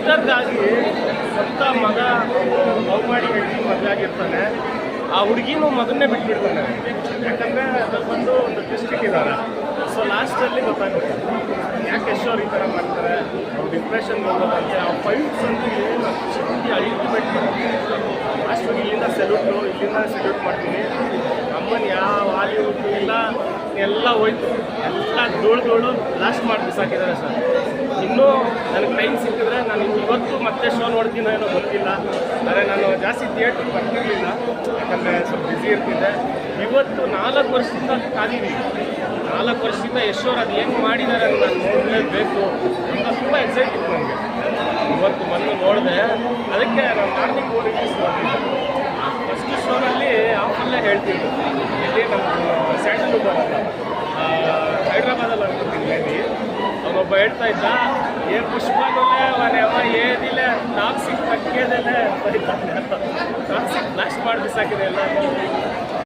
ಟ್ವಿಟ್ಟರ್ಗಾಗಿ ಸ್ವಂತ ಮಗ ಲವ್ ಮಾಡಿ ಹೆಂಡತಿ ಮದುವೆ ಆಗಿರ್ತಾನೆ, ಆ ಹುಡುಗಿನೂ ಮಗನ್ನೇ ಬಿಟ್ಬಿಡ್ತಾನೆ. ಯಾಕಂದರೆ ಅದ್ರಲ್ಲಿ ಬಂದು ಒಂದು ಟ್ವಿಸ್ಟ್ ಇಟ್ಟಿದ್ದಾರೆ. ಸೊ ಲಾಸ್ಟಲ್ಲಿ ಗೊತ್ತಾಗುತ್ತೆ ಯಾಕೆ ಯಶೋರ್ ಈ ಥರ ಮಾಡ್ತಾರೆ, ಅವ್ರು ಡಿಪ್ರೆಷನ್ ಹೋಗೋದಂತೆ. ಆ ಫೈಟ್ಸ್ ಅಂತೂ ಏನು ಚಿಂದಿ ಅಲ್ಟಿಮೇಟ್ ಲಾಸ್ಟಿಗೆ ಇಲ್ಲಿಂದ ಸೆಲ್ಯೂಟ್ ಮಾಡ್ತೀನಿ. ಅಮ್ಮನ ಯಾವ ಹಾಲಿವುಡ್ ಎಲ್ಲ ಹೋಯ್ತು, ಎಲ್ಲ ಧೂಳು ಲಾಸ್ಟ್ ಮಾಡಿ ಬಿಸಾಕಿದ್ದಾರೆ ಸರ್. ಇನ್ನೂ ನನಗೆ ಟೈಮ್ ಸಿಕ್ಕಿದ್ರೆ ನಾನು ಇವತ್ತು ಮತ್ತೆ ಶೋ ನೋಡ್ತೀನೋ ಏನೋ ಗೊತ್ತಿಲ್ಲ. ಆದರೆ ನಾನು ಜಾಸ್ತಿ ಥಿಯೇಟ್ರಿಗೆ ಬರ್ತಿರ್ಲಿಲ್ಲ, ಯಾಕಂದರೆ ಸ್ವಲ್ಪ ಬ್ಯುಸಿ ಇರ್ತಿದ್ದೆ. ಇವತ್ತು 4 ವರ್ಷದಿಂದ ಕಾದಿದ್ದೀನಿ. 4 ವರ್ಷದಿಂದ ಯಶೋರ್ ಅದು ಹೆಂಗೆ ಮಾಡಿದ್ದಾರೆ ಅಂತ ನಾನು ನೋಡಲೇಬೇಕು ಅಂತ ತುಂಬ ಎಕ್ಸೈಟ್ ಇತ್ತು ನನಗೆ. ಇವತ್ತು ಬಂದು ನೋಡಿದೆ, ಅದಕ್ಕೆ ನಾನು ಮಾರ್ನಿಂಗ್ ರಿಲೀಸ್ ಮಾಡ್ತೀನಿ. ಫಸ್ಟ್ ಶೋನಲ್ಲಿ ಆಫಲ್ಲೇ ಹೇಳ್ತೀನಿ, ಇಲ್ಲಿ ನಮ್ಮ ಸ್ಯಾಂಡಲ್ವುಡ್ ಬರಲ್ಲ, ಹೈದ್ರಾಬಾದಲ್ಲಿ ಅನ್ಕೊತೀನಿ ಮೇಬಿ. ಅವನೊಬ್ಬ ಹೇಳ್ತಾ ಇದ್ದ, ಏ ಪುಷ್ಪದಲ್ಲೇ ಅವನೆವ ಏನಿಲ್ಲ ಟಾಕ್ಸಿಕ್ ಪಕ್ಕದಲ್ಲೇ ಬರೀತಾನೆ ಅಂತ. ಟಾಕ್ಸಿಕ್ ಬ್ಲಾಸ್ಟ್ ಮಾಡಿ ಬಿಸಾಕಿದೆ ಎಲ್ಲ.